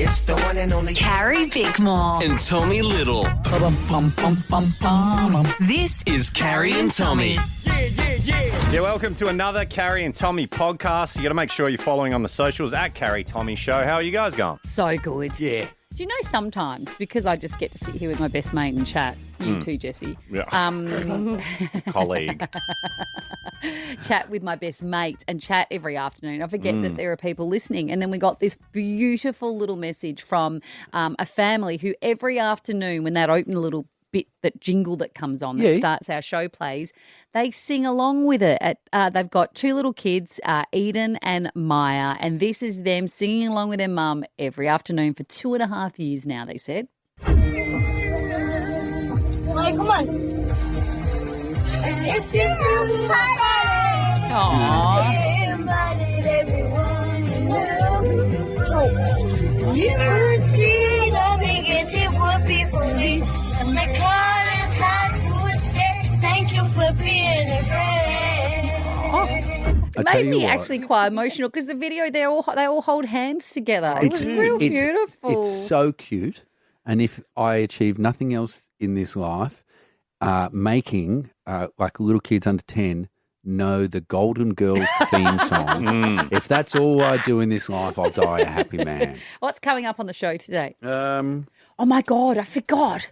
It's the one and only Carrie Bickmore. And Tommy Little. This is Carrie and Tommy. Yeah, welcome to another Carrie and Tommy podcast. You got to make sure you're following on the socials at Carrie Tommy Show. How are you guys going? So good. Yeah. Do you know sometimes, because I just get to sit here with my best mate and chat, you too, Jesse, Colleague. chat with my best mate and chat every afternoon. I forget that there are people listening. And then we got this beautiful little message from a family who every afternoon when that open little bit, that jingle that comes on that starts our show plays, they sing along with it. They've got two little kids, Eden and Maya, and this is them singing along with their mum every afternoon for 2.5 years now, they said. Like, come on. If you invited everyone you would see the biggest hit would be for me. And the car and hat would say, thank you for being a friend. It made me actually quite emotional because the video, they all hold hands together. It was real beautiful. It's so cute. And if I achieve nothing else in this life, making like little kids under 10 know the Golden Girls theme song. If that's all I do in this life, I'll die a happy man. What's coming up on the show today? Oh my God, I forgot.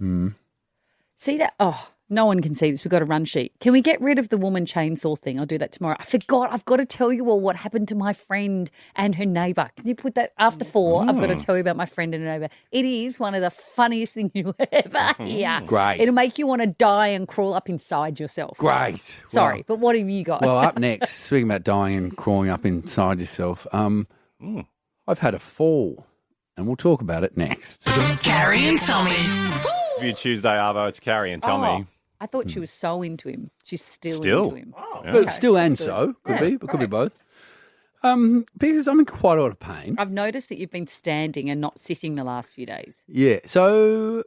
See that? Oh, no one can see this. We've got a run sheet. Can we get rid of the woman chainsaw thing? I'll do that tomorrow. I forgot. I've got to tell you all what happened to my friend and her neighbour. Can you put that after 4? I've got to tell you about my friend and her neighbour. It is one of the funniest things you'll ever hear. Great. It'll make you want to die and crawl up inside yourself. Great. Sorry, but what have you got? Well, up next, speaking about dying and crawling up inside yourself, I've had a fall, and we'll talk about it next. Carrie and Tommy. If you Tuesday, Arvo, it's Carrie and Tommy. I thought she was so into him. She's still into him. Yeah. But still and that's good. so. Could be. It could be both. Because I'm in quite a lot of pain. I've noticed that you've been standing and not sitting the last few days. Yeah. So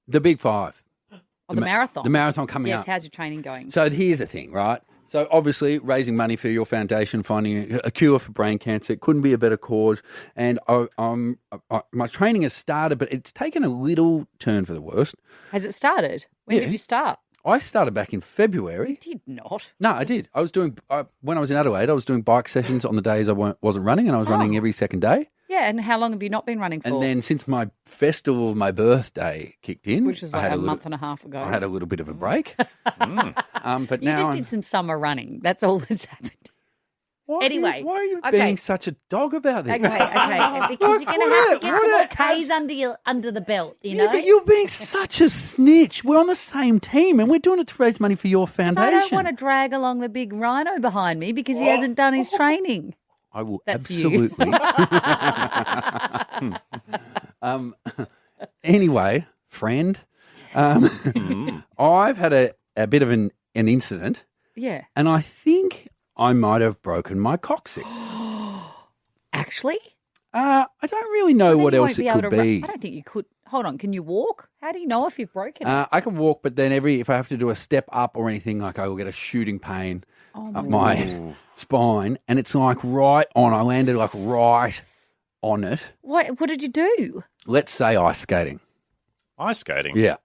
the Big Five. Oh, the marathon. The marathon coming Yes, up. how's your training going? So here's the thing, right? So obviously raising money for your foundation, finding a cure for brain cancer, it couldn't be a better cause. And my training has started, but it's taken a little turn for the worst. Has it started? When did you start? I started back in February. Did not. No, I did. I was doing when I was in Adelaide. I was doing bike sessions on the days I wasn't running, and I was running every second day. Yeah, and how long have you not been running for? And then since my festival of my birthday kicked in, which was like a month and a half ago. I had a little bit of a break. But you now just did some summer running. That's all that's happened. Anyway, why are you okay. being such a dog about this? Okay, because you're going to have to get some more Ks under the belt, you know? Yeah, but you're being such a snitch. We're on the same team, and we're doing it to raise money for your So foundation. I don't want to drag along the big rhino behind me because he hasn't done his training. I will That's you. absolutely. Anyway, friend, I've had a bit of an incident, Yeah. and I think I might have broken my coccyx. Actually? I don't really know Then what you else won't be it able could to run- be. I don't think you could. Hold on. Can you walk? How do you know if you've broken it? I can walk, but then if I have to do a step up or anything, like I will get a shooting pain up my spine, and it's like right on. I landed like right on it. What did you do? Let's say ice skating. Ice skating? Yeah,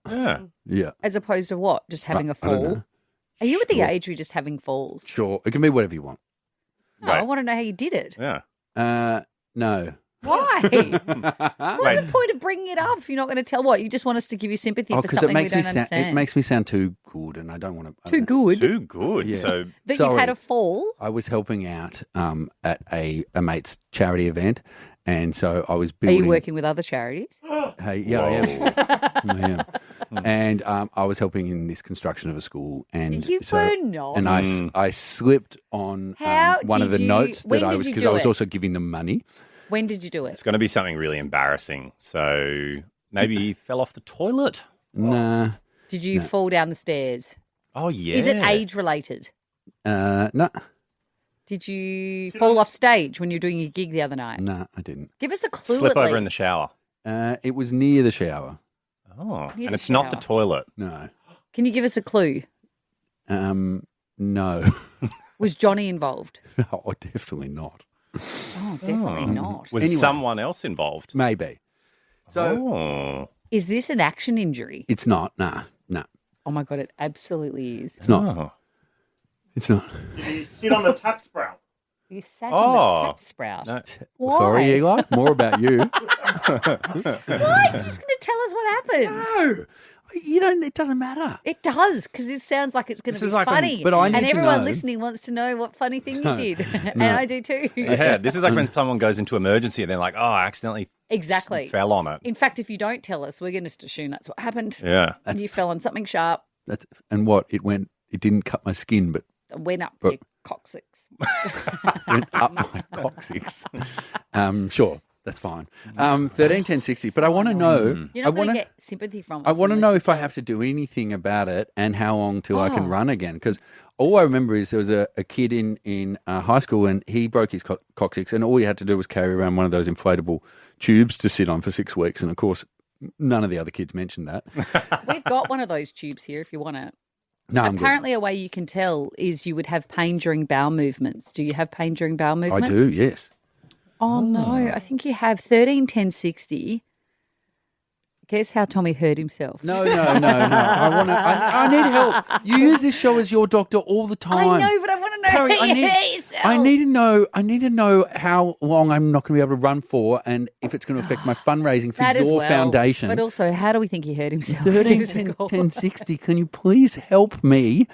Yeah. As opposed to what? Just having a I don't fall? know. Are you at the age where you're just having falls? Sure, it can be whatever you want. No, I want to know how you did it. Yeah. No. Why? What's the point of bringing it up if you're not going to tell what? You just want us to give you sympathy for Because something we don't understand. it makes me sound too good, and I don't want to. Too good? Too good. Yeah. So That Sorry. you've had a fall? I was helping out at a mate's charity event, and so I was Are building. you working with other charities? Hey, yeah, I am. I am. And I was helping in this construction of a school, and You were not. And I slipped on How one of the did you- notes when that I did was you because do I was it? also giving them money. When did you do it's it? going to be something really embarrassing. So maybe he fell off the toilet? Nah, Did you fall down the stairs? Oh, yeah. Is it age related? no, Did you fall off stage when you were doing your gig the other night? no, I didn't. Give us a clue. Slip at over in the least. shower? It was near the shower. Oh, Near and the it's not the shower. toilet. No, Can you give us a clue? no, Was Johnny involved? oh, definitely not. Oh, definitely not. Was Anyway. someone else involved? Maybe. So Oh. Is this an action injury? it's not. Nah. Oh my God, it absolutely is. It's not. Oh. It's not. Did you sit on the tap sprout? You sat Oh. on the tap sprout. No. Why? Sorry, Eli. More about you. Why? You're just going to tell us what happened. No. You don't. It doesn't matter. It does, because it sounds like it's going This to is be like when- funny. but I need and to everyone know. listening wants to know what funny thing No, you did. And no. I do too. Yeah, this is like when someone goes into emergency and they're like, oh, I accidentally Exactly. fell on it. In fact, if you don't tell us, we're going to just assume that's what happened. Yeah. And you fell on something sharp, And what? It went. It didn't cut my skin, but went up But- your coccyx. went up my coccyx. Sure, that's fine. 131060. But I want to know. You're I not going want to to. get sympathy from us. I want to unless know you if I tell have us. to do anything about it and how long till I can Oh. run again. Because all I remember is there was a kid in high school and he broke his coccyx, and all he had to do was carry around one of those inflatable tubes to sit on for 6 weeks. And of course, none of the other kids mentioned that. We've got one of those tubes here if you want it. No, I'm good. Apparently, a way you can tell is you would have pain during bowel movements. Do you have pain during bowel I movements? do, yes. Oh, no. I think you have 131060. Guess how Tommy hurt himself. No. I need help. You use this show as your doctor all the time. I know, but I want to know Carrie, how you hurt yourself. I need to know how long I'm not going to be able to run for, and if it's going to affect my fundraising for That as your well. foundation. But also, how do we think he hurt himself? 1060. Can you please help me?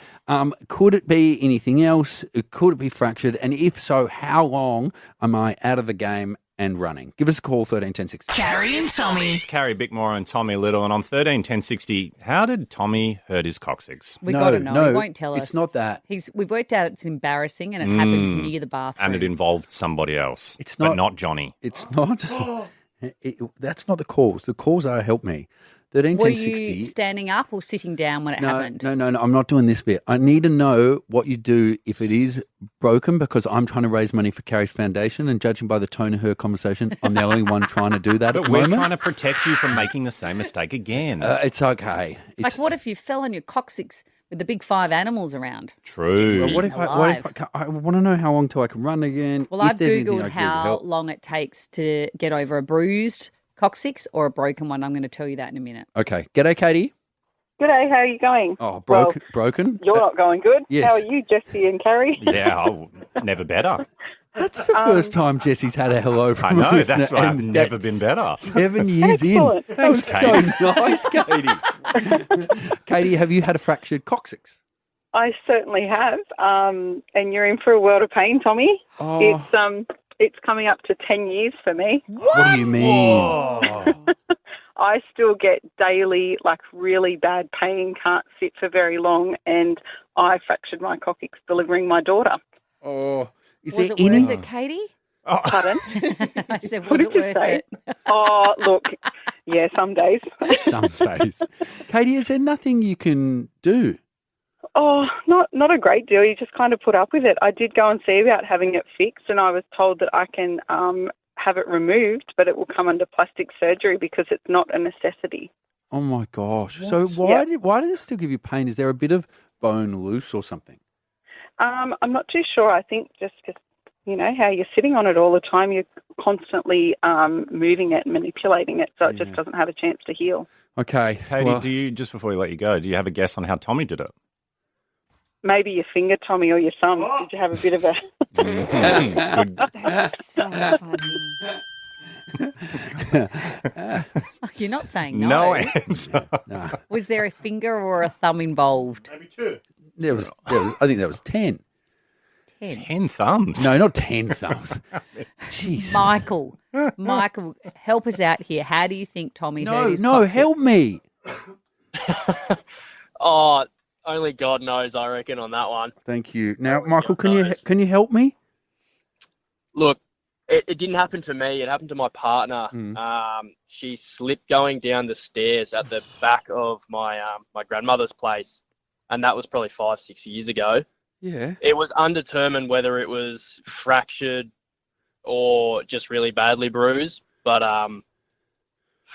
Could it be anything else? Could it be fractured? And if so, how long am I out of the game and running? Give us a call, 131060. Carrie and Tommy. It's Carrie Bickmore and Tommy Little. And on 131060, how did Tommy hurt his coccyx? We got to know. No, He won't tell us. it's not that. We've worked out it's embarrassing and it happens near the bathroom. And it involved somebody else. It's But not- not Johnny. It's not. That's not the cause. The cause are help me. Were 131060. you standing up or sitting down when it No, happened? no. I'm not doing this bit. I need to know what you do if it is broken, because I'm trying to raise money for Carrie's foundation, and judging by the tone of her conversation, I'm the only one trying to do that at But the we're moment. trying to protect you from making the same mistake again. It's okay. Like, what if you fell on your coccyx with the big 5 animals around? True. What if I want to know how long till I can run again? Well, if I've there's anything I Googled can do to how help. long it takes to get over a bruised coccyx or a broken one. I'm going to tell you that in a minute. Okay. G'day, Katie. G'day, how are you going? Oh, Well, broken. You're not going good. yes. How are you, Jesse and Carrie? Yeah, never better. That's the first time Jesse's had a hello I from a know, listener, that's why I've and never that's been better. 7 years Excellent. in. That was Thanks, so nice, Katie. Katie, have you had a fractured coccyx? I certainly have. And you're in for a world of pain, Tommy. Oh, It's coming up to 10 years for me. what do you mean? I still get daily, really bad pain, can't sit for very long, and I fractured my coccyx delivering my daughter. Oh, is Was there it any? worth it, Katie? Pardon? I said, What was did it you worth say? it? Oh, look, yeah, some days. Some days. Katie, is there nothing you can do? Oh, not a great deal. You just kind of put up with it. I did go and see about having it fixed, and I was told that I can have it removed, but it will come under plastic surgery because it's not a necessity. Oh my gosh! So why did it still give you pain? Is there a bit of bone loose or something? I'm not too sure. I think just because, how you're sitting on it all the time, you're constantly moving it and manipulating it, so it just doesn't have a chance to heal. Okay, Katie, well, do you, just before we let you go, do you have a guess on how Tommy did it? Maybe your finger, Tommy, or your thumb. Did you have a bit of a... Good. That's so funny. You're not saying no. No answer. nah, Was there a finger or a thumb involved? Maybe 2. there was. I think that was 10. 10. 10 thumbs. No, not 10 thumbs. Jeez. Michael, help us out here. How do you think Tommy hurt his No, coccyx? help me. Oh, only God knows, I reckon, on that one. Thank you. Now, Michael, can you help me? Look, it didn't happen to me. It happened to my partner. She slipped going down the stairs at the back of my my grandmother's place, and that was probably 5-6 years ago. Yeah. It was undetermined whether it was fractured or just really badly bruised, but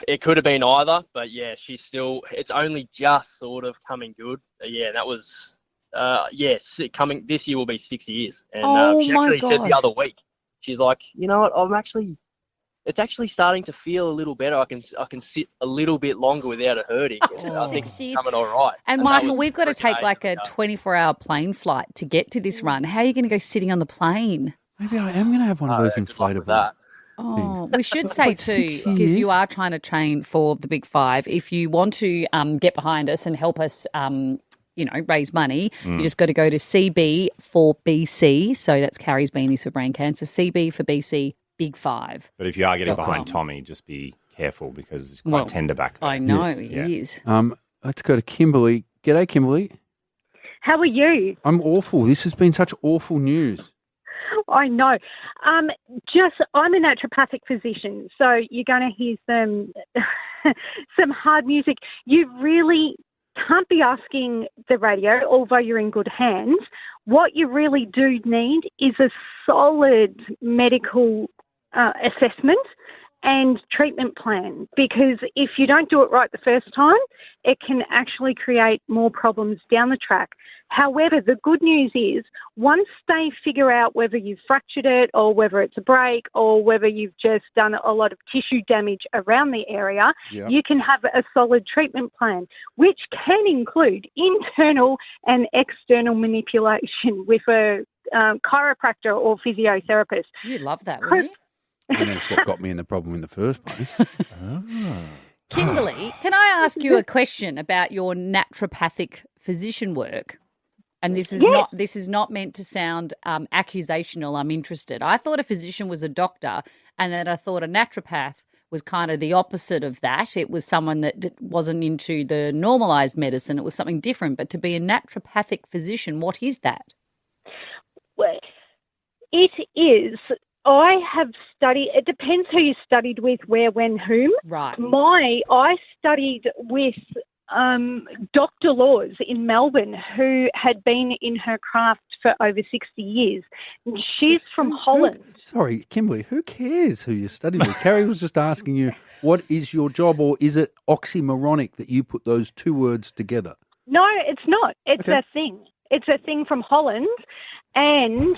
it could have been either. But yeah, it's only just sort of coming good. Yeah, that was coming this year will be 6 years, and Oh she my actually said the God. other week, she's like, you know what, I'm actually it's actually starting to feel a little better. I can sit a little bit longer without it hurting. After I think 6 it's years. coming all right. And that Michael, was we've got to take like a ages ago. 24-hour plane flight to get to this run. How are you going to go sitting on the plane? Maybe I am going to have one of those Good luck with inflatable. that. Oh, we should say What, too, 6 because years? you are trying to train for the Big Five. If you want to get behind us and help us, raise money, you just got to go to CB for BC. So that's Carrie's Beanies for Brain Cancer. CB for BC, Big Five. But if you are getting .com. behind Tommy, just be careful because it's quite tender back there. I know Yes. he is. Let's go to Kimberly. G'day, Kimberly. How are you? I'm awful. This has been such awful news. I know. I'm a naturopathic physician, so you're going to hear some hard music. You really can't be asking the radio, although you're in good hands. What you really do need is a solid medical assessment and treatment plan, because if you don't do it right the first time, it can actually create more problems down the track. However, the good news is once they figure out whether you've fractured it or whether it's a break or whether you've just done a lot of tissue damage around the area, Yeah. you can have a solid treatment plan, which can include internal and external manipulation with a chiropractor or physiotherapist. You'd love that, wouldn't you? And that's what got me in the problem in the first place. Kimberly, can I ask you a question about your naturopathic physician work? And this is not meant to sound accusational. I'm interested. I thought a physician was a doctor, and then I thought a naturopath was kind of the opposite of that. It was someone that wasn't into the normalized medicine. It was something different. But to be a naturopathic physician, what is that? Well, it is. I have studied, it depends who you studied with, where, when, whom. Right. I studied with Dr. Laws in Melbourne, who had been in her craft for over 60 years. She's from Holland. Sorry, Kimberly, who cares who you studied with? Carrie was just asking you, what is your job, or is it oxymoronic that you put those two words together? No, it's not. It's Okay. a thing. It's a thing from Holland, and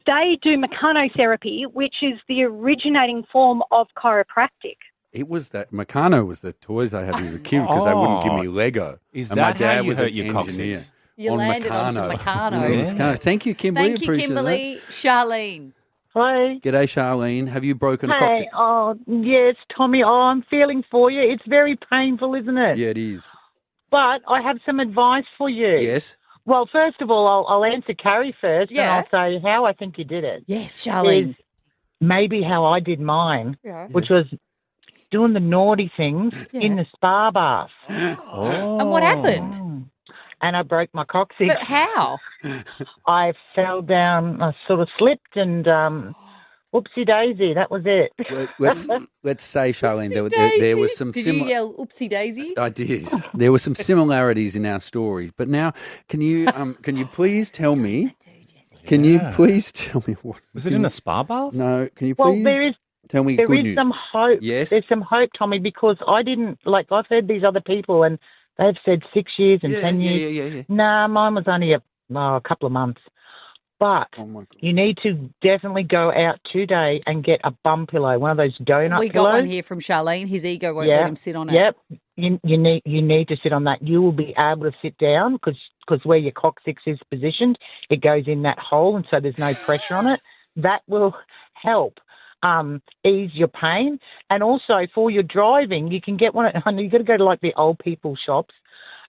they do mechanotherapy, which is the originating form of chiropractic. It was that Meccano was the toys I had as a kid because they wouldn't give me Lego. Is And that my dad how you was hurt an your engineer. coccyx? You On landed on some Meccano. Meccano. Meccano. Thank you, Kimberly. Thank you, Appreciate Kimberly. Charlene. Hi. That. G'day, Charlene. Have you broken a Hey, coccyx? oh, yes, Tommy. Oh, I'm feeling for you. It's very painful, isn't it? Yeah, it is. But I have some advice for you. Yes. Well, first of all, I'll answer Carrie first, Yeah. and I'll say how I think you did it. Yes, Charlene. Is maybe how I did mine, Yeah. which was doing the naughty things in the spa bath. Oh. And what happened? And I broke my coccyx. But how? I fell down, I sort of slipped, and whoopsie daisy, that was it. Let's say, Charlene, there was some Did you similar. yell oopsie daisy? I did. There were some similarities in our stories, but now can you please tell me? Can you please tell me what Was it in a spa bath? No. Can you Well, please there tell me is good news? some hope. Yes. There's some hope, Tommy, because I didn't, I've heard these other people and they've said 6 years and 10 years. Yeah. Nah, mine was only a couple of months. But Oh my God. you need to definitely go out today and get a bum pillow, one of those donut We pillows. got one here from Charlene. His ego won't let him sit on it. Yep. You need to sit on that. You will be able to sit down because where your coccyx is positioned, it goes in that hole, and so there's no pressure on it. That will help ease your pain. And also for your driving, you can get one. You've got to go to like the old people shops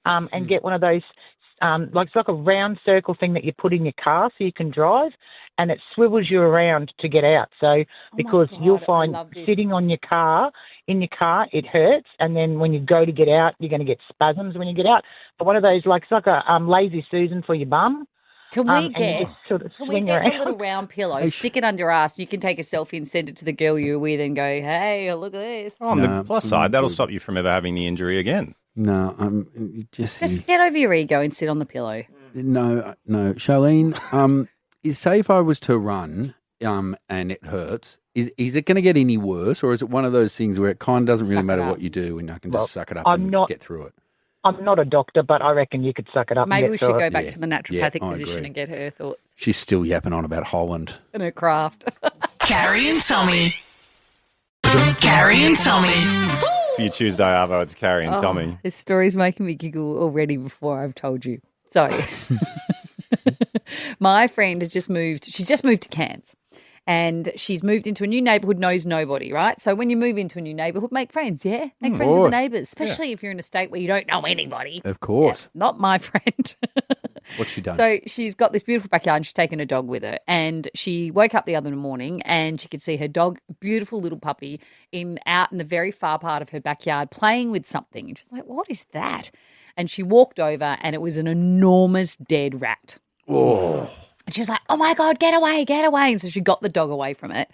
and get one of those. It's like a round circle thing that you put in your car so you can drive, and it swivels you around to get out. So because you'll God, I find love this. sitting on in your car, it hurts, and then when you go to get out, you're going to get spasms when you get out. But one of those, it's like a lazy Susan for your bum. Can we and you get just sort of can we swing get around. a little round pillow, stick it under your ass, you can take a selfie and send it to the girl you're with and go, hey, look at this. On the plus side, that'll stop you from ever having the injury again. No, just get over your ego and sit on the pillow. no, Charlene. Say if I was to run, and it hurts, is it going to get any worse, or is it one of those things where it kind of doesn't really Suck it matter up. what you do, and I can Well, just suck it up I'm and not- get through it? I'm not a doctor, but I reckon you could suck it up. Maybe and we get should through go it. back to the naturopathic I physician agree. and get her thoughts She's still yapping on about Holland. and her craft. Carrie and Tommy. Carrie and Tommy. For your Tuesday Arvo, it's Carrie and Tommy. This story's making me giggle already before I've told you. So, my friend has just moved. She's just moved to Cairns. And she's moved into a new neighbourhood, knows nobody, right? So when you move into a new neighbourhood, make friends, yeah? Make friends with the neighbours, especially if you're in a state where you don't know anybody. Of course. Yeah, not my friend. What's she done? So she's got this beautiful backyard and she's taken a dog with her. And she woke up the other morning and she could see her dog, beautiful little puppy, out in the very far part of her backyard playing with something. And she's like, what is that? And she walked over and it was an enormous dead rat. Oh. And she was like, oh, my God, get away, get away. And so she got the dog away from it.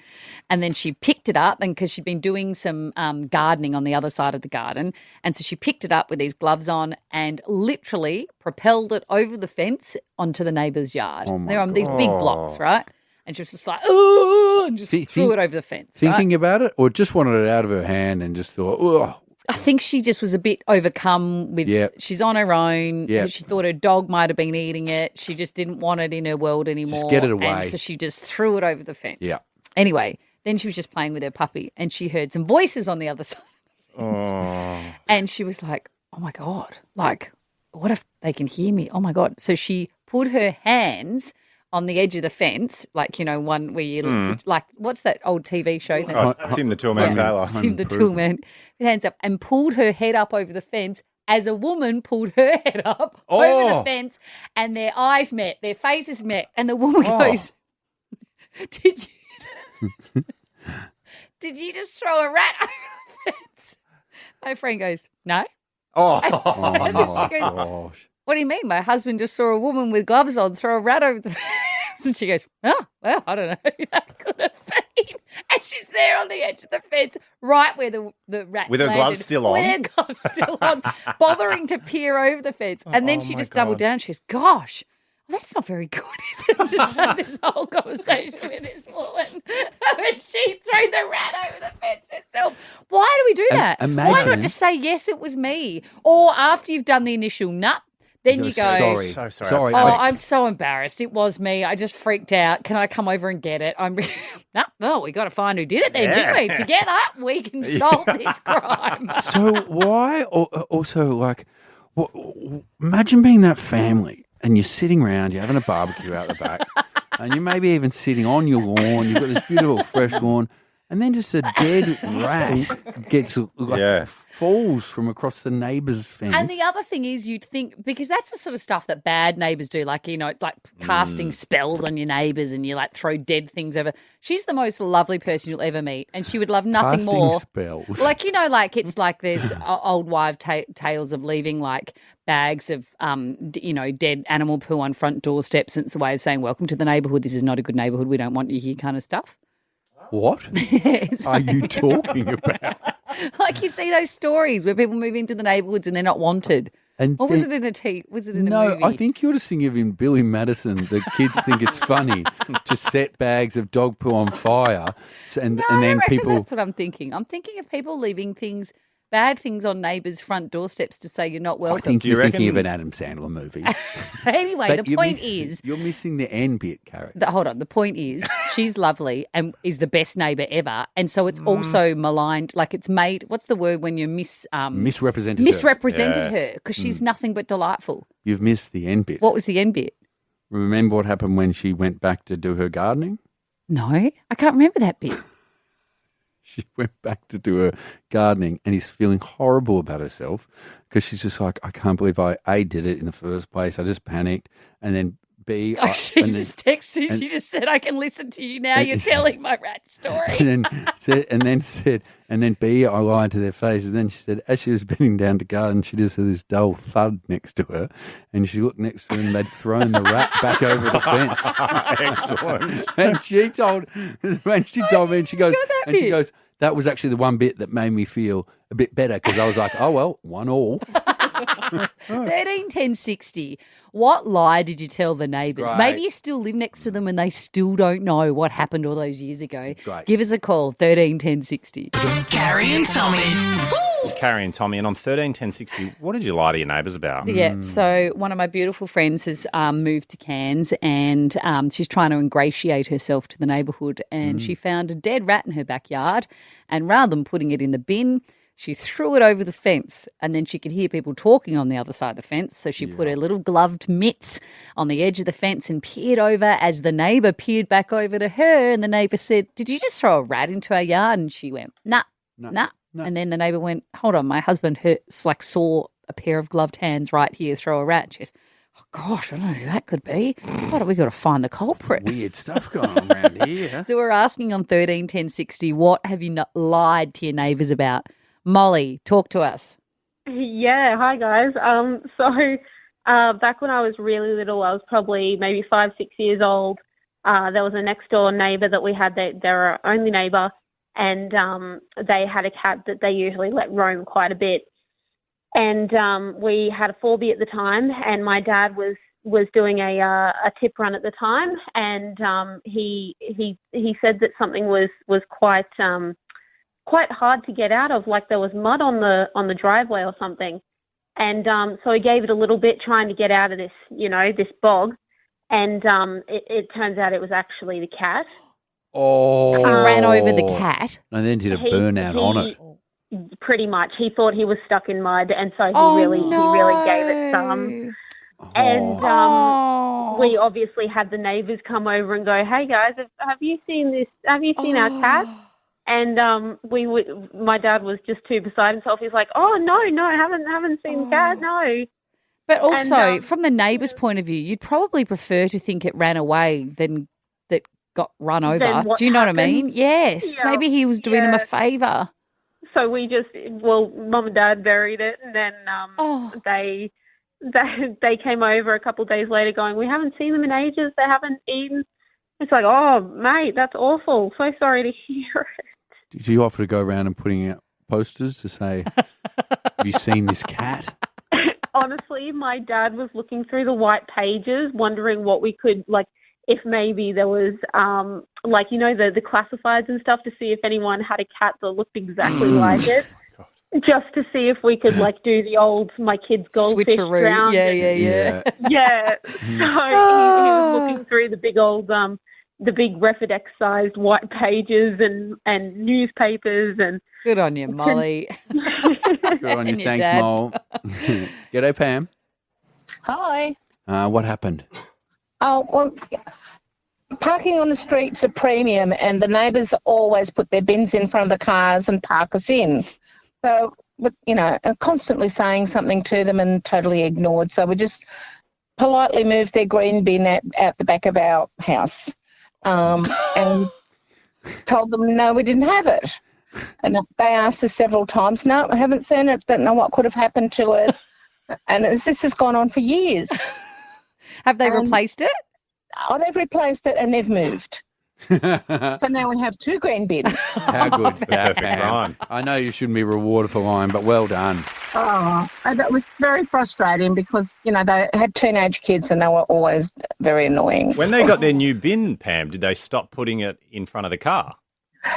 And then she picked it up and because she'd been doing some gardening on the other side of the garden. And so she picked it up with these gloves on and literally propelled it over the fence onto the neighbour's yard. They're on these big blocks, right? And she was just like, oh, and just threw it over the fence. Thinking about it or just wanted it out of her hand and just thought, oh. I think she just was a bit overcome with she's on her own. Yep. She thought her dog might have been eating it. She just didn't want it in her world anymore. Just get it away. And so she just threw it over the fence. Yeah. Anyway, then she was just playing with her puppy and she heard some voices on the other side of the fence. And she was like, oh, my God, like, what if they can hear me? Oh, my God. So she put her hands on the edge of the fence, like, you know, one where you, like, what's that old TV show? Tim the Toolman Taylor. Tim the Toolman. Hands up and pulled her head up over the fence as a woman pulled her head up over the fence and their eyes met, their faces met. And the woman goes, did you just throw a rat over the fence? My friend goes, no. And then she goes, what do you mean? My husband just saw a woman with gloves on throw a rat over the fence. And she goes, oh, well, I don't know. That could have been. And she's there on the edge of the fence, right where the rat with her gloves still on. With her gloves still on, bothering to peer over the fence. And then she just doubled down. She goes, gosh, well, that's not very good, is it? Just had this whole conversation with this woman. And she threw the rat over the fence herself. Why do we do that? Why not just say, yes, it was me? Or after you've done the initial nut, then you go, sorry. Oh, I'm so embarrassed. It was me. I just freaked out. Can I come over and get it? No, we got to find who did it then, didn't we? Together, we can solve this crime. So why also, like, imagine being that family and you're sitting around, you're having a barbecue out the back and you may be even sitting on your lawn. You've got this beautiful fresh lawn and then just a dead rat gets falls from across the neighbour's fence. And the other thing is you'd think, because that's the sort of stuff that bad neighbours do, like, you know, like casting spells on your neighbours and you like throw dead things over. She's the most lovely person you'll ever meet and she would love nothing casting more. Spells. Like, you know, like it's like there's old wives' tales of leaving like bags of, you know, dead animal poo on front doorsteps and it's a way of saying, welcome to the neighbourhood. This is not a good neighbourhood. We don't want you here kind of stuff. What are you talking about? Like you see those stories where people move into the neighbourhoods and they're not wanted. And or was it in a Was it in a movie? No, I think you're just thinking of in Billy Madison. The kids think it's funny to set bags of dog poo on fire, and then people. That's what I'm thinking. I'm thinking of people leaving things, bad things on neighbours' front doorsteps to say you're not welcome. I think you're thinking of an Adam Sandler movie. Anyway, the point is... You're missing the end bit, Carrie. Hold on. The point is she's lovely and is the best neighbour ever. And so it's also maligned. Like it's made... What's the word when you misrepresented her because she's nothing but delightful. You've missed the end bit. What was the end bit? Remember what happened when she went back to do her gardening? No, I can't remember that bit. She went back to do her gardening and is feeling horrible about herself because she's just like, I can't believe I did it in the first place. I just panicked. And then B... she just texted you. She just said, I can listen to you now. You're telling my rat story. And then B, I lied to their faces. And then she said, as she was bending down to garden, she just had this dull thud next to her. And she looked next to her and they'd thrown the rat back over the fence. Excellent. And she told me, and she goes, that was actually the one bit that made me feel a bit better because I was like, oh, well, 1-1. 13 10 60. What lie did you tell the neighbours? Right. Maybe you still live next to them and they still don't know what happened all those years ago. Great. Give us a call, 13 10 60. Carrie and Tommy. Carrie and Tommy, and on 131060, what did you lie to your neighbours about? Yeah, so one of my beautiful friends has moved to Cairns and she's trying to ingratiate herself to the neighbourhood and she found a dead rat in her backyard and rather than putting it in the bin, she threw it over the fence and then she could hear people talking on the other side of the fence. So she put her little gloved mitts on the edge of the fence and peered over as the neighbour peered back over to her and the neighbour said, "Did you just throw a rat into our yard?" And she went, nah. And then the neighbour went, "Hold on, my husband saw a pair of gloved hands right here throw a rat." She goes, "Oh, gosh, I don't know who that could be. What have we got to find the culprit?" Weird stuff going on around here. So we're asking on 131060, what have you lied to your neighbours about? Molly, talk to us. Yeah, hi guys. Back when I was really little, I was probably maybe 5, 6 years old. There was a next door neighbour that we had. They're our only neighbour, and they had a cat that they usually let roam quite a bit. And we had a 4B at the time, and my dad was doing a tip run at the time, and he said that something was quite hard to get out of, like there was mud on the driveway or something. And so he gave it a little bit trying to get out of this, this bog. And it turns out it was actually the cat. Oh. He ran over the cat. And then did a burnout on it. Pretty much. He thought he was stuck in mud, and so he really gave it some. And we obviously had the neighbours come over and go, "Hey guys, have you seen this? Have you seen our cat?" And my dad was just too beside himself. He's like, "Oh no, haven't seen the cat, no." But also, from the neighbour's point of view, you'd probably prefer to think it ran away than that got run over. Do you know what I mean? Yes. Yeah, maybe he was doing them a favour. So Mum and Dad buried it, and then they came over a couple of days later going, "We haven't seen them in ages. They haven't eaten." It's like, "Oh, mate, that's awful. So sorry to hear it." Did you offer to go around and putting out posters to say, "Have you seen this cat?" Honestly, my dad was looking through the white pages, wondering what we could, if maybe there was, the classifieds and stuff, to see if anyone had a cat that looked exactly like it. Just to see if we could, do the old "my kid's goldfish" switcheroo. round. Yeah. Yeah. So he was looking through the big old, the big Refidex-sized white pages and newspapers and. Good on you, Molly. Good on you. Thanks, Dad. Mol. G'day, Pam. Hi. What happened? Oh, well, parking on the street's a premium, and the neighbours always put their bins in front of the cars and park us in. So, constantly saying something to them and totally ignored. So we just politely moved their green bin out the back of our house and told them, no, we didn't have it. And they asked us several times, "No, I haven't seen it, don't know what could have happened to it." And this has gone on for years. Have they replaced it? Oh, they've replaced it and they've moved. So now we have 2 green bins. How good's that, Pam? I know you shouldn't be rewarded for lying, but well done. Oh, that was very frustrating because, they had teenage kids and they were always very annoying. When they got their new bin, Pam, did they stop putting it in front of the car?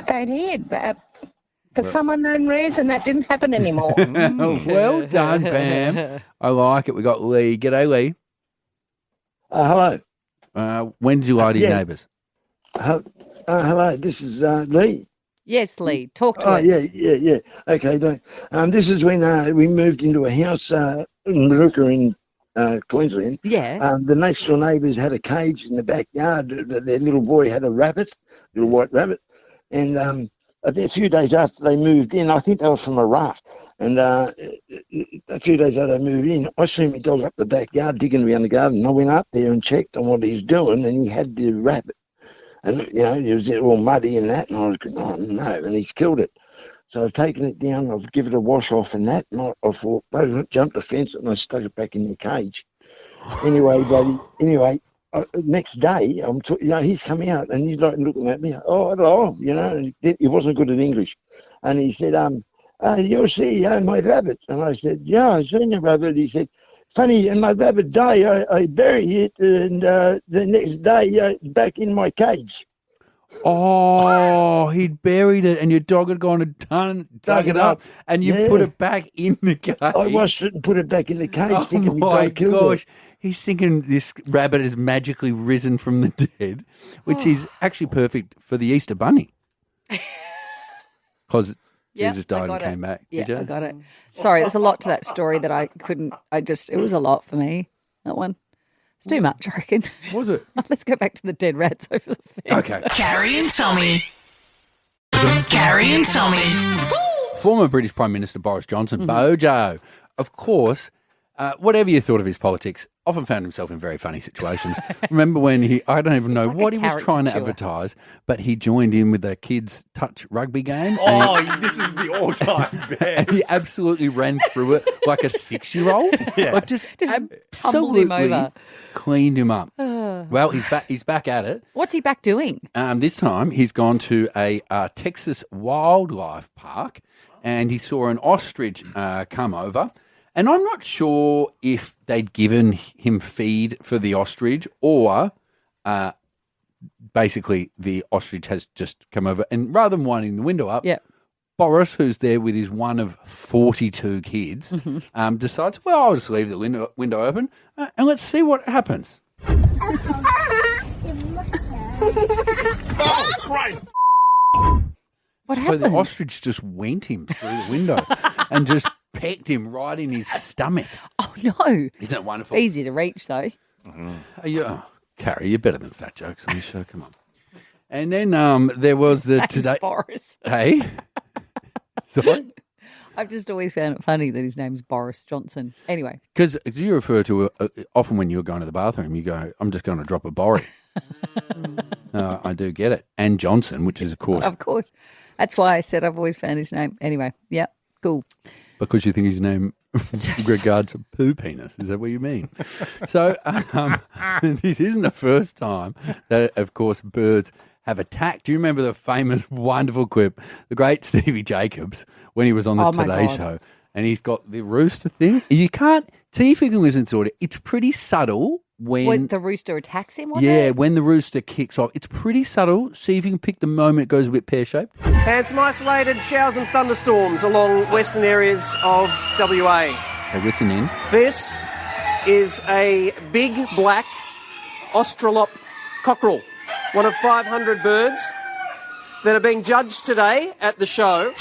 They did. For some unknown reason, that didn't happen anymore. Well done, Pam. I like it. We got Lee. G'day, Lee. Hello. When did you lie to your neighbours? Hello, this is Lee. Yes, Lee. Talk to us. Yeah. Okay, this is when we moved into a house in Maruka in Queensland. Yeah. The next door neighbours had a cage in the backyard. Their little boy had a little white rabbit. And a few days after they moved in, I think they were from Iraq, and a few days after they moved in, I seen my dog up the backyard digging around the garden, and I went up there and checked on what he's doing, and he had the rabbit. And, it was all muddy and that, and I was going, "Oh, no," and he's killed it. So I've taken it down, I've given it a wash off and that, and I thought, I jumped the fence and I stuck it back in the cage. Anyway, next day, he's come out and he's looking at me. "Oh, hello," and he wasn't good at English. And he said, "You'll see my rabbit." And I said, "Yeah, I've seen the rabbit." He said, "Funny, and my rabbit died. I buried it, and the next day, back in my cage." Oh, he'd buried it, and your dog had gone and dug it up, and you put it back in the cage. I washed it and put it back in the cage, thinking Oh my my dog killed gosh. it. He's thinking this rabbit has magically risen from the dead, which is actually perfect for the Easter Bunny. Because Jesus died and came back. Yeah, Did you? I got it. Sorry, there's a lot to that story that I couldn't. It was a lot for me. That one. It's too much, I reckon. Was it? Let's go back to the dead rats over the fence. Okay. Carrie and Tommy. Carrie and Tommy. Former British Prime Minister Boris Johnson, Bojo, of course, whatever you thought of his politics, often found himself in very funny situations. Remember when I don't even know what he was trying to advertise, but he joined in with the kids' touch rugby game. This is the all-time best. And he absolutely ran through it like a 6-year-old. Yeah. Like just tumbled him absolutely over. cleaned him up. Well, he's back at it. What's he back doing? This time he's gone to a Texas wildlife park and he saw an ostrich come over. And I'm not sure if they'd given him feed for the ostrich or basically the ostrich has just come over. And rather than winding the window up, Boris, who's there with his one of 42 kids, decides, well, I'll just leave the window open and let's see what happens. Oh, Christ. What So happened? the ostrich just went him through the window and just pecked him right in his stomach. Oh, no. Isn't it wonderful? Easy to reach, though. Carrie, you're better than fat jokes on this show. Come on. And then there was the Thanks, today. Boris. Hey, sorry, I've just always found it funny that his name's Boris Johnson. Anyway. because you refer to often when you're going to the bathroom, you go, "I'm just going to drop a Boris." I do get it, and Johnson, which is of course That's why I said I've always found his name. Anyway, yeah, cool. because you think his name regards a poo penis. Is that what you mean? So this isn't the first time that, of course, birds have attacked. Do you remember the famous, wonderful clip, the great Stevie Jacobs, when he was on the Today Show, and he's got the rooster thing? You can't see if you can listen to it. It's pretty subtle. When the rooster attacks him, was it? when the rooster kicks off, it's pretty subtle. See if you can pick the moment it goes a bit pear-shaped. And some isolated showers and thunderstorms along western areas of WA. Okay, listen in. This is a big black Australorp cockerel, one of 500 birds that are being judged today at the show.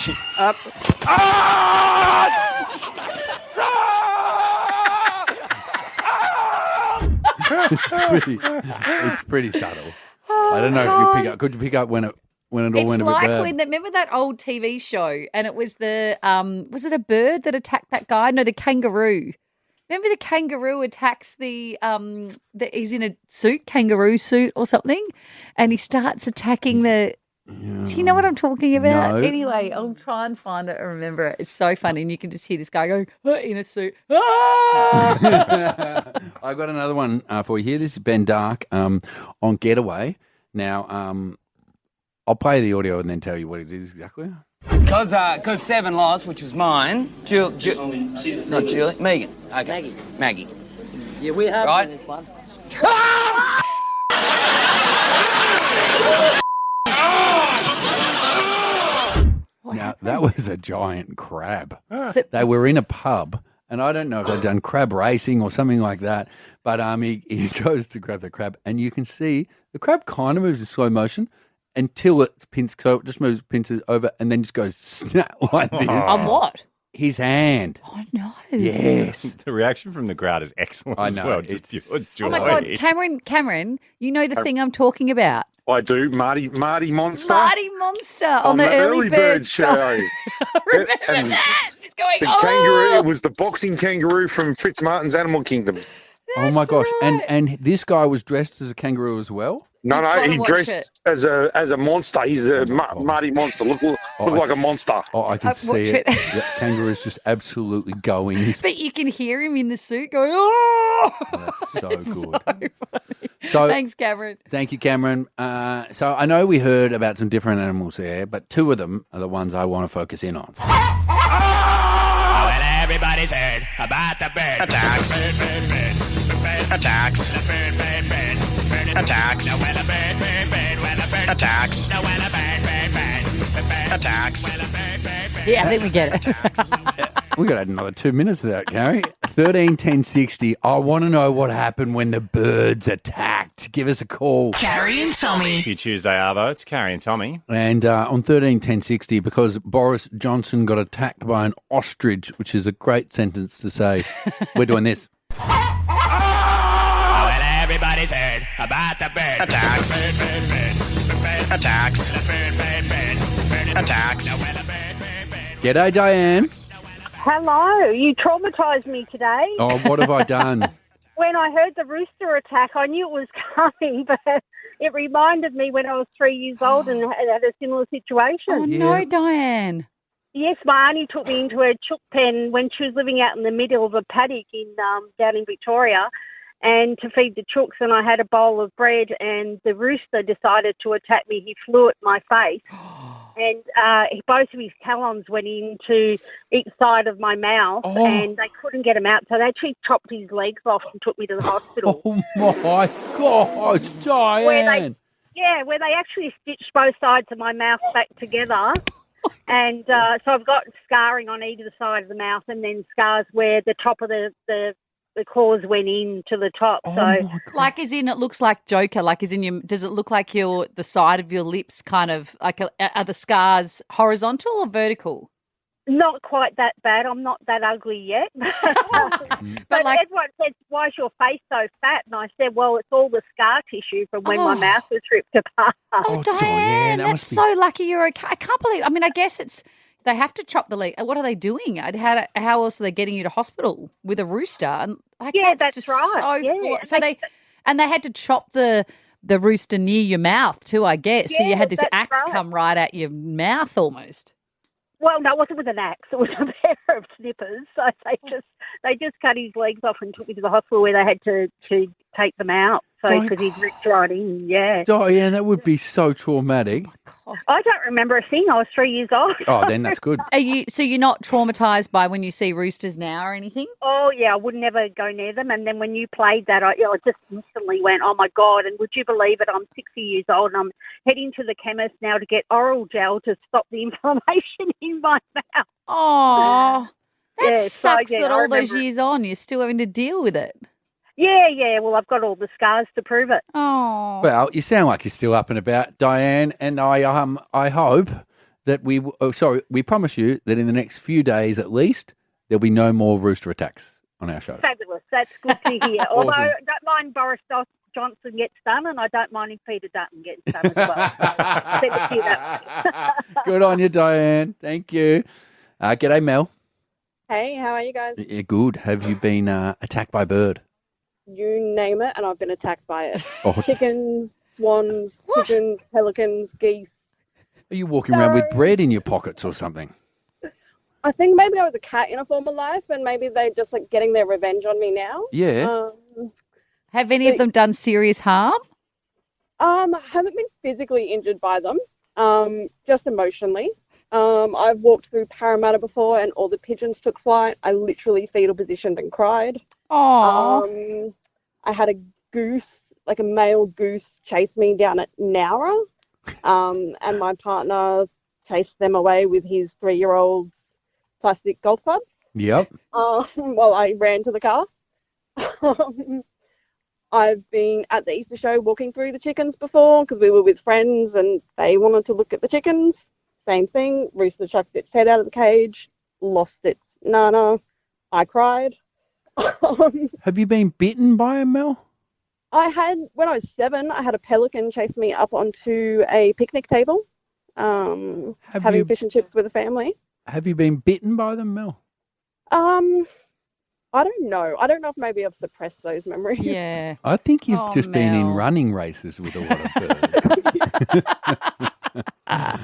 It's pretty subtle. I don't know if you pick up. Could you pick up when it all It's went a bit like bad? when remember that old TV show, and it was the was it a bird that attacked that guy? No, the kangaroo. Remember the kangaroo attacks he's in a kangaroo suit or something, and he starts attacking the. Do you know what I'm talking about? No. Anyway, I'll try and find it and remember it. It's so funny, and you can just hear this guy going in a suit. Ah! I got another one for you here. This is Ben Dark on Getaway. Now, I'll play the audio and then tell you what it is exactly. Because Seven lost, which was mine. Not Julie. Megan. Okay. Maggie. Yeah, we have Right. done this one. Now, that was a giant crab. They were in a pub, and I don't know if they've done crab racing or something like that, but he goes to grab the crab, and you can see the crab kind of moves in slow motion until it just moves, pinches over, and then just goes snap like this. On what? His hand. Oh, no. Yes. The reaction from the crowd is excellent I as know, well. Just pure joy. Oh, my God. Cameron, you know the thing I'm talking about. I do. Marty Monster. Marty Monster on the early bird show. Remember And that? It's going, the kangaroo. It was the boxing kangaroo from Fritz Martin's Animal Kingdom. Oh my gosh! And this guy was dressed as a kangaroo as well. No, he dressed as a monster. He's a Marty Monster. Look like a monster. Oh, I can see it. The kangaroo's just absolutely going. But you can hear him in the suit going, oh! That's so good. So funny. So Thanks, Cameron. Thank you, Cameron. So I know we heard about some different animals there, but two of them are the ones I want to focus in on. Well, everybody's heard about the bird attacks. Attacks. Attacks. Attacks. Attacks. Yeah, I think we get it. We got another 2 minutes of that, Gary. 13 10 60. I want to know what happened when the birds attacked. Give us a call. Carrie and Tommy. Few Tuesday Arvo. It's Carrie and Tommy. And on 13 10 60, because Boris Johnson got attacked by an ostrich, which is a great sentence to say, we're doing this. Everybody's heard about the bird. Attacks. Attacks. Attacks. G'day, Diane. Hello, you traumatised me today. Oh, what have I done? When I heard the rooster attack, I knew it was coming, but it reminded me when I was 3 years old and had a similar situation. Oh, no, Diane. Yes, my auntie took me into her chook pen when she was living out in the middle of a paddock down in Victoria, and to feed the chooks, and I had a bowl of bread, and the rooster decided to attack me. He flew at my face, and both of his talons went into each side of my mouth, and they couldn't get him out, so they actually chopped his legs off and took me to the hospital. Oh, my gosh, Diane. Where they actually stitched both sides of my mouth back together. And so I've got scarring on either side of the mouth, and then scars where the top of the claws went in to the top. Like as in it looks like Joker, like as in does it look like the side of your lips kind of like are the scars horizontal or vertical? Not quite that bad. I'm not that ugly yet. But like, everyone says, why is your face so fat? And I said, well, it's all the scar tissue from when my mouth was ripped apart. Oh, Diane, that's so lucky you're okay. I can't believe, I mean, I guess they have to chop the leg. What are they doing? How else are they getting you to hospital with a rooster? And that's just right. So they had to chop the rooster near your mouth too, I guess. So you had this axe come right at your mouth almost. Well, no, it wasn't with an axe. It was a pair of snippers. So they just cut his legs off and took me to the hospital where they had to take them out. So because he'd ripped right in, Diane, that would be so traumatic. I don't remember a thing. I was 3 years old. Oh, then that's good. So you're not traumatised by when you see roosters now or anything? Oh, yeah, I would never go near them. And then when you played that, I just instantly went, oh, my God. And would you believe it? I'm 60 years old and I'm heading to the chemist now to get oral gel to stop the inflammation in my mouth. Oh, that sucks that all those remember years on you're still having to deal with it. Yeah. Well, I've got all the scars to prove it. Oh. Well, you sound like you're still up and about, Diane, and I hope that we promise you that in the next few days at least there'll be no more rooster attacks on our show. Fabulous. That's good to hear. Although I don't mind Boris Johnson gets done, and I don't mind if Peter Dutton gets done as well. So better hear that. Good on you, Diane. Thank you. G'day, Mel. Hey, how are you guys? Yeah, good. Have you been attacked by a bird? You name it, and I've been attacked by it. Oh. Chickens, swans, pigeons, pelicans, geese. Are you walking around with bread in your pockets or something? I think maybe I was a cat in a former life, and maybe they're just like getting their revenge on me now. Yeah. Have any of them done serious harm? I haven't been physically injured by them, just emotionally. I've walked through Parramatta before, and all the pigeons took flight. I literally fetal positioned and cried. Oh. I had a goose, like a male goose, chase me down at Nowra, and my partner chased them away with his 3-year-old plastic golf clubs. Yep. While I ran to the car. I've been at the Easter show walking through the chickens before because we were with friends and they wanted to look at the chickens. Same thing. Rooster chucked its head out of the cage, lost its nana. I cried. Have you been bitten by a Mel? When I was 7, I had a pelican chase me up onto a picnic table, having fish and chips with a family. Have you been bitten by them, Mel? I don't know. I don't know if maybe I've suppressed those memories. Yeah. I think you've just been in running races with a lot of birds.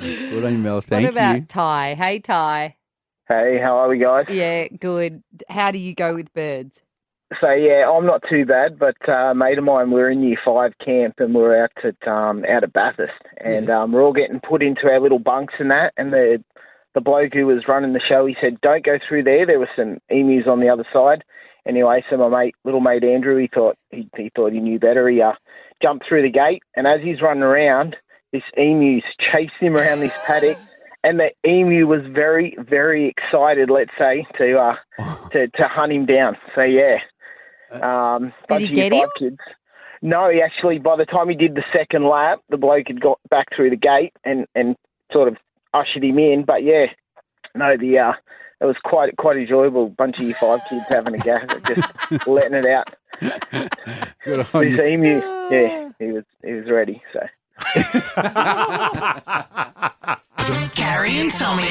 Good on you, Mel. Thank you. What about Ty? Hey, Ty. Hey, how are we, guys? Yeah, good. How do you go with birds? So, yeah, I'm not too bad, but a mate of mine, we're in Year 5 camp and we're out at Bathurst, and we're all getting put into our little bunks and that, and the bloke who was running the show, he said, don't go through there. There were some emus on the other side. anyway, so my little mate Andrew, he thought he knew better. He jumped through the gate, and as he's running around, this emu's chased him around this paddock, and the emu was very, very excited, let's say, to hunt him down. So yeah, Did he get him? Kids. No, he actually, by the time he did the second lap, the bloke had got back through the gate and sort of ushered him in. But yeah, no, it was quite enjoyable. Bunch of Year 5 kids having a go, just letting it out. Good on This you. emu, yeah, he was ready. So. Carrie and Tommy.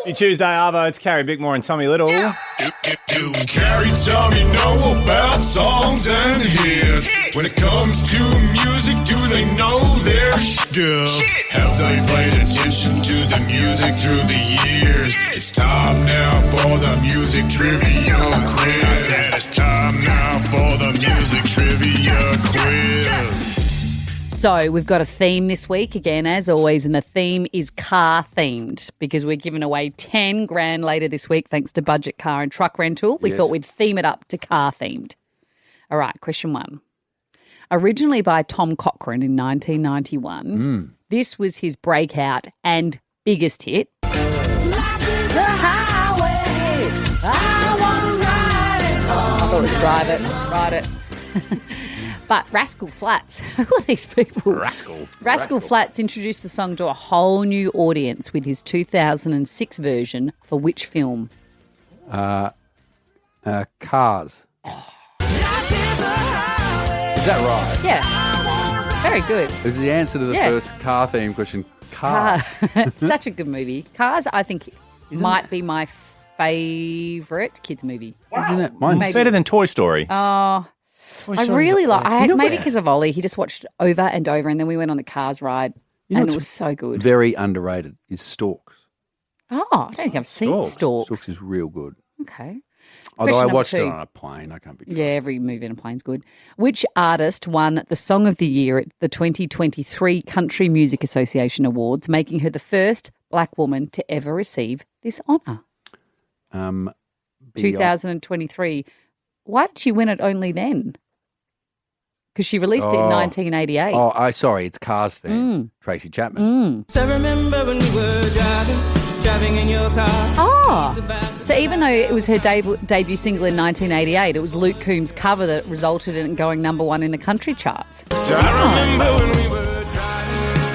It's Tuesday, Arvo. It's Carrie Bickmore and Tommy Little. Do Carrie Tommy know about songs and hits? When it comes to music, do they know their stuff? Have they paid attention to the music through the years? It's time now for the music trivia quiz. I said it's time now for the music trivia quiz. So we've got a theme this week again, as always, and the theme is car themed because we're giving away 10 grand later this week thanks to Budget Car and Truck Rental. We thought we'd theme it up to car themed. All right, question 1. Originally by Tom Cochrane in 1991, this was his breakout and biggest hit. I thought it was Ride It. But Rascal Flatts, who are these people? Rascal Flatts introduced the song to a whole new audience with his 2006 version for which film? Cars. Is that right? Yeah. Very good. Is the answer to the Yeah. first car theme question Cars? Such a good movie. Cars, I think, might be my favourite kids movie. Isn't it? Mine's Maybe. Better than Toy Story. Oh, I Story's really like. like- I You had know maybe what? because of Ollie. He just watched over and over, and then we went on the Cars ride, You know and it what's was so good. Very underrated is Storks. Oh, I don't think I've seen Storks. Storks is real good. Okay. Although Question I number watched it 2. on a plane, I can't be. Yeah, every movie in a plane's good. Which artist won the Song of the Year at the 2023 Country Music Association Awards, making her the first black woman to ever receive this honour? 2023. Why did she win it only then? Because she released it in 1988. Oh, sorry, it's Cars theme. Tracy Chapman. So remember when we were driving in your car. Oh, so even though it was her debut single in 1988, it was Luke Combs' cover that resulted in it going number 1 in the country charts. So I remember when we were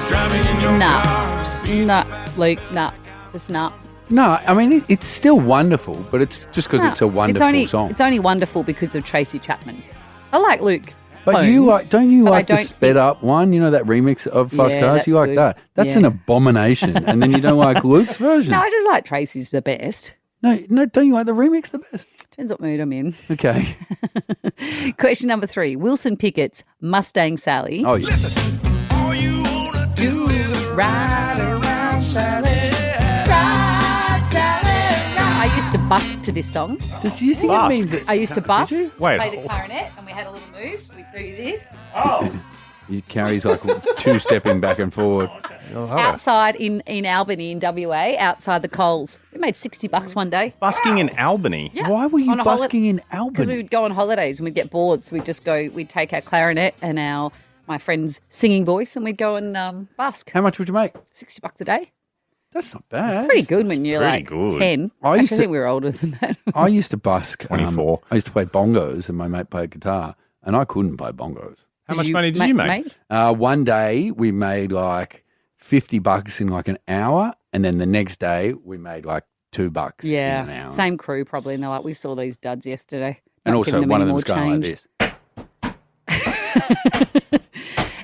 driving in your car. Nah, Luke, nah, just nah. No, I mean it's still wonderful, but it's just because No, it's a wonderful song. It's only wonderful because of Tracy Chapman. I like Luke. But Combs, you don't you but I like the don't sped up one? You know that remix of Fast Yeah, Cars? that's You like good. that? That's Yeah. an abomination. And then you don't like Luke's version? No, I just like Tracy's the best. No, don't you like the remix the best? Depends what mood I'm in. Okay. Question number 3. Wilson Pickett's Mustang Sally. Oh, yeah. Do is ride around Sally. Ride, Sally, ride. I used to busk to this song. Do you think Busk? it means it's... I used to busk, Did you? Wait. play the clarinet, and we had a little move. We'd do this. You carries like two-stepping back and forward. Outside in Albany, in WA, outside the Coles. We made $60 one day. Busking in Albany. Yeah. Why were you On a busking in Because we Albany? would go on holidays and we'd get bored, so we'd just go, we'd take our clarinet and my friend's singing voice and we'd go and busk. How much would you make? $60 a day. That's not bad. It's pretty good when you're pretty like good. 10. I Actually, used I to- think we were older than that. I used to busk. 24. I used to play bongos and my mate played guitar and I couldn't play bongos. How much money did you make? One day we made like $50 in like an hour, and then the next day we made like $2 in an Yeah, hour. same crew probably. And they're like, we saw these duds yesterday. And Not also giving them one any of them's more going change. like this.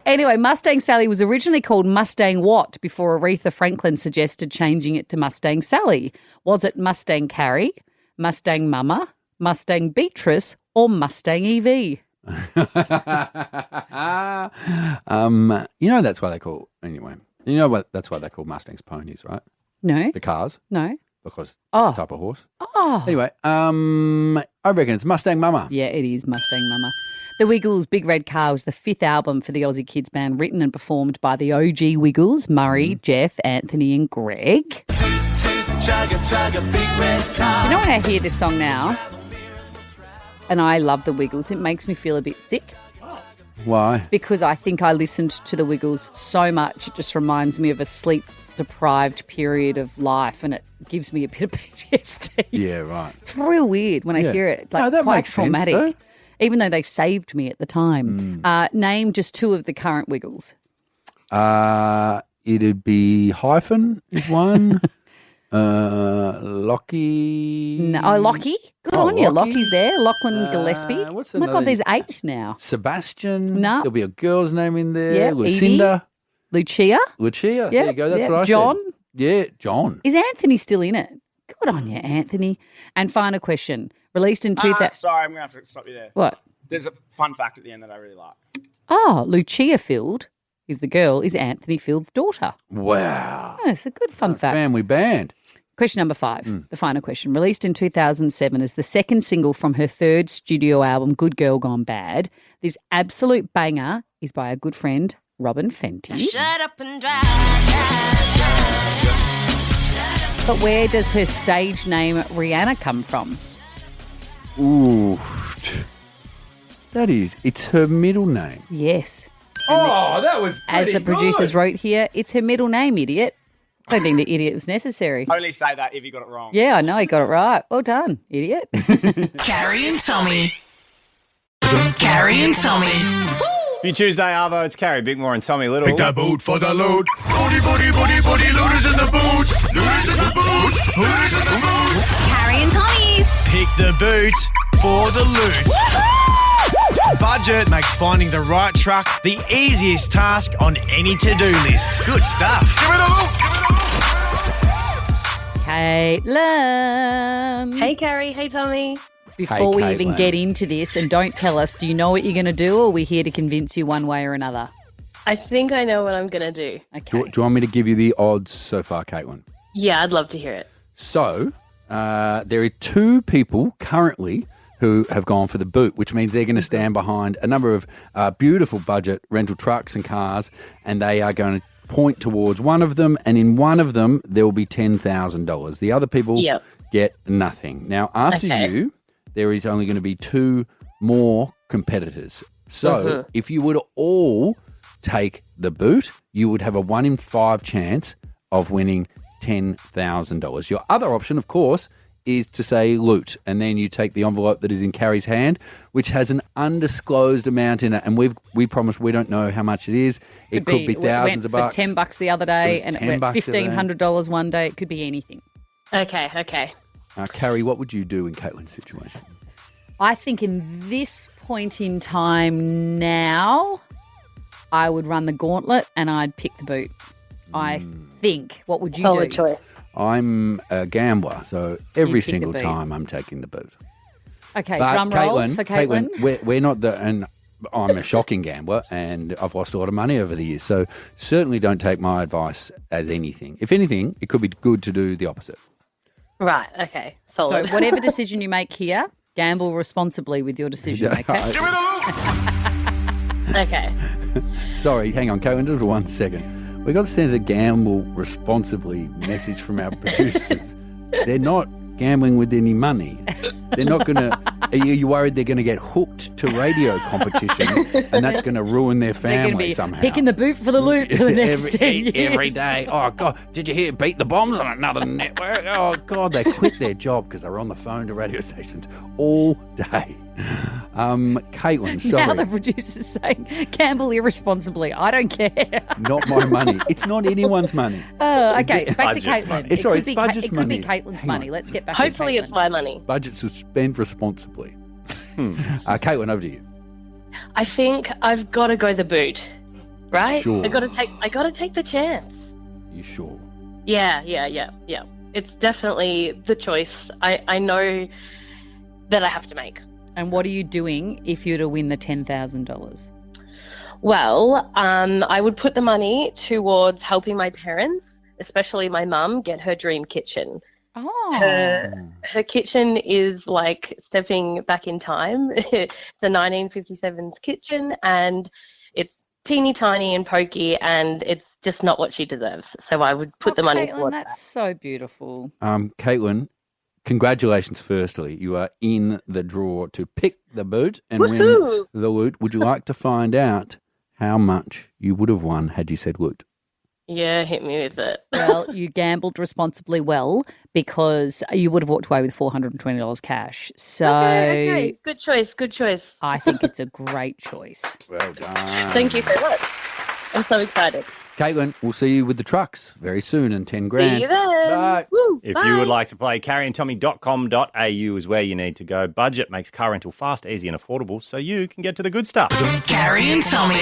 Anyway, Mustang Sally was originally called Mustang What before Aretha Franklin suggested changing it to Mustang Sally. Was it Mustang Carrie, Mustang Mama, Mustang Beatrice, or Mustang EV? You know that's why they call anyway. You know what? That's why they call Mustangs ponies, right? No. The cars, No. because Oh. it's a type of horse. Oh. Anyway, I reckon it's Mustang Mama. Yeah, it is Mustang Mama. The Wiggles' Big Red Car was the 5th album for the Aussie Kids band, written and performed by the OG Wiggles, Murray, Jeff, Anthony and Greg. Chugga, chugga, big red car. You know when I hear this song now, and I love the Wiggles. It makes me feel a bit sick Why? because I think I listened to the Wiggles so much. It just reminds me of a sleep-deprived period of life, and it gives me a bit of PTSD. Yeah, right. It's real weird when I Yeah. hear it. Like No, that quite makes sense, traumatic. though. Even though they saved me at the time. Name just two of the current Wiggles. It'd be Hyphen is one. Lockie. No, Lockie. Good Oh, on you. Lockie. Lockie's there. Lachlan Gillespie. what's Oh my another- God, there's 8 now. Sebastian. No. There'll be a girl's name in there. Yeah, Lucinda. Lucia. Lucia. Yeah, There you go. That's yeah. what I John. said. Yeah, John. Is Anthony still in it? Good on you, Anthony. And final question. Released in 2000. Sorry, I'm going to have to stop you there. What? There's a fun fact at the end that I really like. Oh, Lucia Field is the girl, is Anthony Field's daughter. Wow. Oh, it's a good fun fact. Family band. Question number 5, the final question. Released in 2007 as the second single from her third studio album, Good Girl Gone Bad, this absolute banger is by a good friend, Robin Fenty. Shut up and drive. But where does her stage name Rihanna come from? Ooh. It's her middle name. Yes. Oh, that was As the pretty producers good. wrote here, it's her middle name, idiot. I don't think the idiot was necessary. Only say that if you got it wrong. Yeah, I know, he got it right. Well done, idiot. Carrie and Tommy. Carrie and Tommy. Happy Tuesday, Arvo. It's Carrie Bickmore and Tommy Little. Pick that boot for the load. Booty, booty, booty, booty, looters in the boot. Looters in the boot. Looters in the boot. Carrie and Tommy's. Pick the boot for the loot. Budget makes finding the right truck the easiest task on any to-do list. Good stuff. Give it a look. Caitlin. Hey, Carrie. Hey, Tommy. Before we Hey, even Caitlin. get into this, and don't tell us, do you know what you're going to do, or are we here to convince you one way or another? I think I know what I'm going to do. Okay. Do you want me to give you the odds so far, Caitlin? Yeah, I'd love to hear it. So, there are 2 people currently who have gone for the boot, which means they're going to stand behind a number of beautiful budget rental trucks and cars, and they are going to point towards one of them, and in one of them, there will be $10,000. The other people Yep. get nothing. Now, after Okay. you, there is only going to be 2 more competitors. So, if you would all take the boot, you would have a 1 in 5 chance of winning $10,000. Your other option, of course, is to say loot, and then you take the envelope that is in Carrie's hand, which has an undisclosed amount in it, and we promise we don't know how much it is. It could be it thousands went of for bucks. $10 the other day, It was and it $10 went the other day. $1,500 one day. It could be anything. Okay. Carrie, what would you do in Caitlin's situation? I think in this point in time now, I would run the gauntlet and I'd pick the boot. I think. What would you Solid do? choice. I'm a gambler, so every pick the single boot. time I'm taking the boot. Okay, But drum roll for Caitlin. we're not the, and I'm a shocking gambler, and I've lost a lot of money over the years. So certainly don't take my advice as anything. If anything, it could be good to do the opposite. Right, okay. Solid. So whatever decision you make here, gamble responsibly with your decision, Yeah, okay? Give it a look. Okay. Sorry, hang on, Caitlin, just 1 second. We got to send a gamble responsibly message from our producers. They're not gambling with any money. They're not going to. Are you worried they're going to get hooked to radio competition and that's going to ruin their They're going to family be somehow? picking the boot for the loot for the next 10 years. Every day. Oh, God, did you hear Beat the Bombs on another network? Oh, God, they quit their job because they were on the phone to radio stations all day. Caitlin, sorry. Now the producer's saying, gamble irresponsibly. I don't care. Not my money. It's not anyone's money. Oh, okay. It's Back to budget's Caitlin. money. It's all right, it's budget's it could be money. Caitlin's Hang money. on. Let's get back Hopefully to Caitlin. it's my money. Budgets are spent responsibly. Caitlin, over to you. I think I've got to go the boot. Right? Sure. I got to take the chance. You sure? Yeah. It's definitely the choice I know that I have to make. And what are you doing if you're to win the $10,000? Well, I would put the money towards helping my parents, especially my mum, get her dream kitchen. Oh. Her kitchen is like stepping back in time. It's a 1957's kitchen, and it's teeny tiny and pokey, and it's just not what she deserves. So I would put the money Caitlin, towards that's so beautiful. Caitlin, congratulations, firstly. You are in the draw to pick the boot and Woohoo! win the woot. Would you like to find out how much you would have won had you said woot? Yeah, hit me with it. Well, you gambled responsibly well because you would have walked away with $420 cash. So Okay. Good choice. Good choice. I think it's a great choice. Well done. Thank you so much. I'm so excited. Caitlin, we'll see you with the trucks very soon and 10 grand. See you then. Bye. Woo, If bye. you would like to play, carrieandtommy.com.au is where you need to go. Budget makes car rental fast, easy and affordable so you can get to the good stuff. Carrie and Tommy.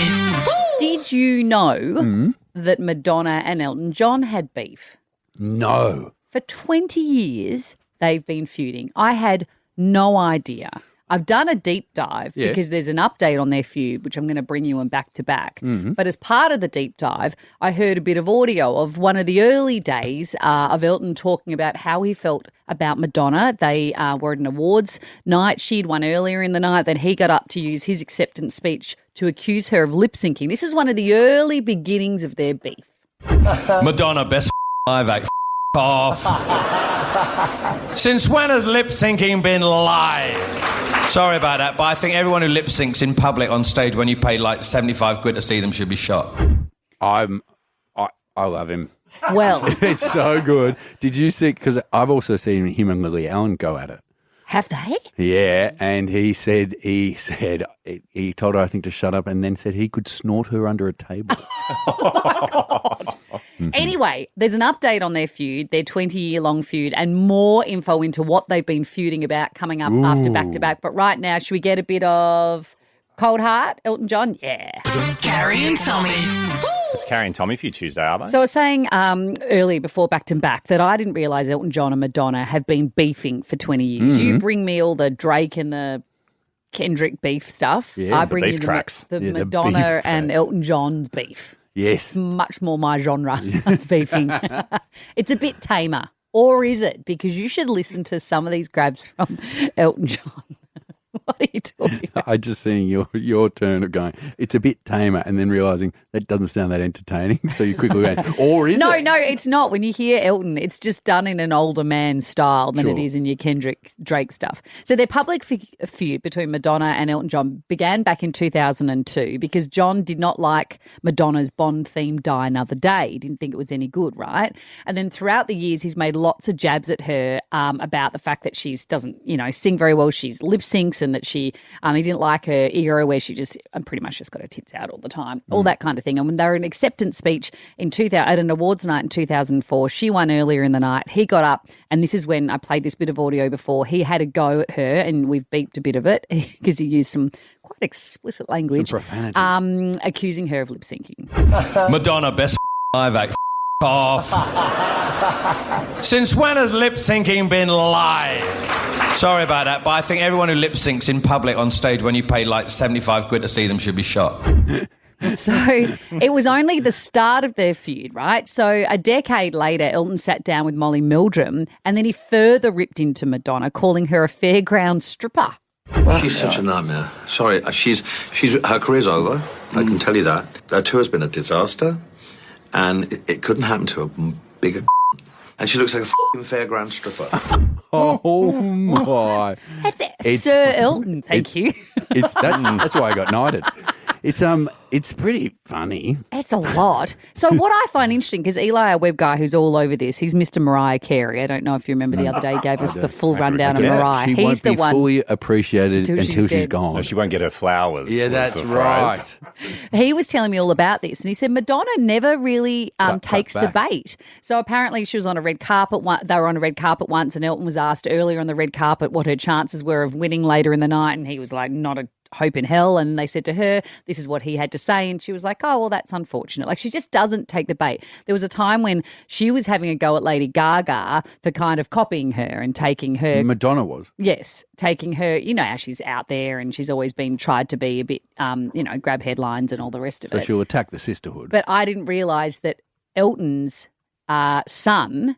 Did you know that Madonna and Elton John had beef? No. For 20 years, they've been feuding. I had no idea. I've done a deep dive Yeah. because there's an update on their feud, which I'm going to bring you in back to back. Mhm. But as part of the deep dive, I heard a bit of audio of one of the early days of Elton talking about how he felt about Madonna. They were at an awards night. She'd won earlier in the night. Then he got up to use his acceptance speech to accuse her of lip syncing. This is one of the early beginnings of their beef. Madonna, best live act. Off. Since when has lip syncing been live? Sorry about that, but I think everyone who lip syncs in public on stage when you pay like 75 quid to see them should be shot. I love him. Well, It's so good. Did you see, because I've also seen him and Lily Allen go at it. Have they? Yeah, and he told her, I think, to shut up and then said he could snort her under a table. Anyway, there's an update on their feud, their 20-year-long feud, and more info into what they've been feuding about coming up after back-to-back. But right now, should we get a bit of Cold Heart, Elton John? Yeah. Carrie and Tommy. It's Carrie and Tommy for you Tuesday, are they? So I was saying earlier before back-to-back that I didn't realise Elton John and Madonna have been beefing for 20 years. Mhm. You bring me all the Drake and the Kendrick beef stuff. Yeah, I the bring beef you tracks. the Yeah, the Madonna beef and Elton John's beef. Yes. It's much more my genre of beefing. It's a bit tamer. Or is it? Because you should listen to some of these grabs from Elton John. What are you talking about? I just seeing your turn of going, it's a bit tamer, and then realising that doesn't sound that entertaining. So you quickly go, or is it? No, it's not. When you hear Elton, it's just done in an older man style than it is in your Kendrick Drake stuff. So their public feud between Madonna and Elton John began back in 2002 because John did not like Madonna's Bond theme Die Another Day. He didn't think it was any good, right? And then throughout the years, he's made lots of jabs at her about the fact that she doesn't, sing very well. She's lip syncs and that he didn't like her era where she just pretty much just got her tits out all the time, all that kind of thing. And when they were in acceptance speech at an awards night in 2004, she won earlier in the night. He got up, and this is when I played this bit of audio before. He had a go at her, and we've beeped a bit of it because he used some quite explicit language, accusing her of lip syncing. Madonna, best live act. Off. Since when has lip syncing been live? Sorry about that, but I think everyone who lip syncs in public on stage when you pay like 75 quid to see them should be shot. So it was only the start of their feud, right? So a decade later, Elton sat down with Molly Meldrum, and then he further ripped into Madonna, calling her a fairground stripper. She's such a nightmare. Sorry, she's her career's over. I can tell you that. Her tour has been a disaster, and it couldn't happen to a bigger. And she looks like a f***ing fairground stripper. Oh my! That's it, Sir Elton. Thank you. That's why I got knighted. It's pretty funny. It's a lot. So what I find interesting, because Eli, our web guy who's all over this, he's Mr. Mariah Carey. I don't know if you remember the other day he gave us the full rundown of Mariah. She He's won't the be one. fully appreciated until she's gone. No, she won't get her flowers. Yeah, was that's the right. phrase. He was telling me all about this, and he said Madonna never really takes the back. bait. So apparently she was on a red carpet. They were on a red carpet once, and Elton was asked earlier on the red carpet what her chances were of winning later in the night, and he was like, not a hope in hell. And they said to her, this is what he had to say, and she was like, oh, well, that's unfortunate. Like, she just doesn't take the bait. There was a time when she was having a go at Lady Gaga for kind of copying her and taking her. Madonna was. Yes, taking her, how she's out there and she's always been tried to be a bit, grab headlines and all the rest of So it. she'll attack the sisterhood. But I didn't realise that Elton's son,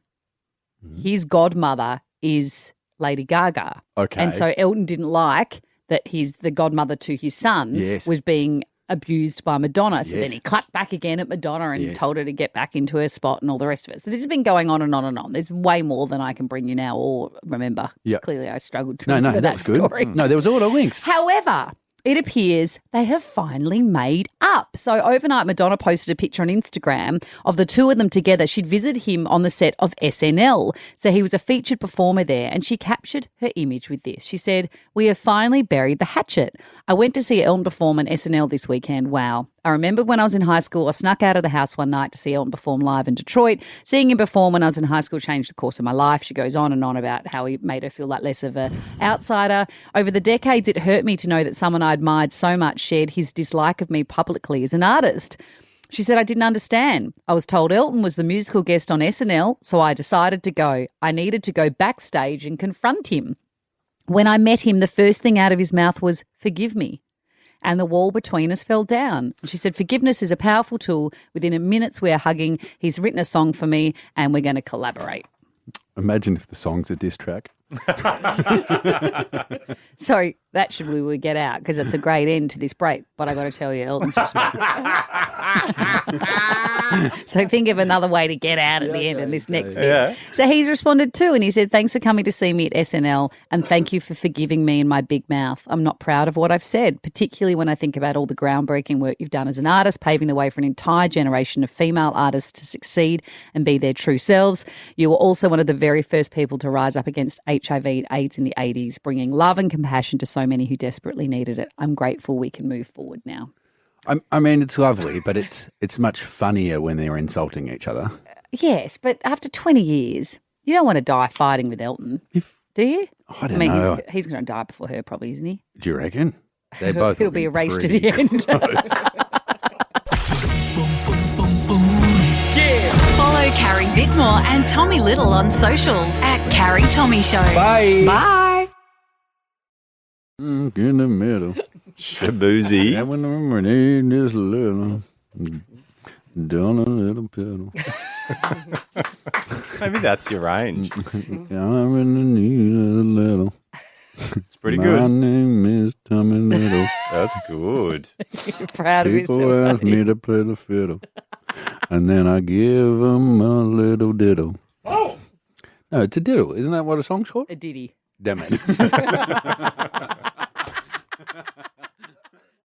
his godmother is Lady Gaga. Okay. And so Elton didn't like that the godmother to his son Yes. was being abused by Madonna. So then he clapped back again at Madonna and told her to get back into her spot and all the rest of it. So this has been going on and on and on. There's way more than I can bring you now or remember. Yep. Clearly I struggled to No, remember that was good. story. No, there was all the links. However, it appears they have finally made up. So overnight, Madonna posted a picture on Instagram of the two of them together. She'd visited him on the set of SNL. So he was a featured performer there, and she captured her image with this. She said, "We have finally buried the hatchet. I went to see Elton perform on SNL this weekend. Wow. I remember when I was in high school, I snuck out of the house one night to see Elton perform live in Detroit. Seeing him perform when I was in high school changed the course of my life." She goes on and on about how he made her feel like less of an outsider. "Over the decades, it hurt me to know that someone I admired so much shared his dislike of me publicly as an artist." She said, "I didn't understand. I was told Elton was the musical guest on SNL, so I decided to go. I needed to go backstage and confront him. When I met him, the first thing out of his mouth was, 'Forgive me.' And the wall between us fell down." She said, "Forgiveness is a powerful tool. Within a minute, we're hugging. He's written a song for me and we're going to collaborate." Imagine if the song's a diss track. So that should we get out because it's a great end to this break. But I got to tell you, Elton's response. So think of another way to get out at the end of this next bit. Yeah. So he's responded too, and he said, "Thanks for coming to see me at SNL, and thank you for forgiving me and my big mouth. I'm not proud of what I've said, particularly when I think about all the groundbreaking work you've done as an artist, paving the way for an entire generation of female artists to succeed and be their true selves. You were also one of the very first people to rise up against HIV and AIDS in the 80s, bringing love and compassion to so many who desperately needed it. I'm grateful we can move forward now." I mean, it's lovely, but it's much funnier when they're insulting each other. Yes, but after 20 years, you don't want to die fighting with Elton, do you? I don't know. He's going to die before her probably, isn't he? Do you reckon? They both It'll be a race to the end. Follow Carrie Bickmore and Tommy Little on socials at Carrie Tommy Show. Bye. Bye. In the middle. Shaboozy. I want to remember need this little. Down a little pedal. Maybe that's your range. I'm in the need a little. It's pretty My good. name is Tommy Little. That's good. You're proud of yourself. People ask buddy. me to play the fiddle. And then I give them a little diddle. Oh! No, it's a diddle. Isn't that what a song's called? A ditty. Damn it.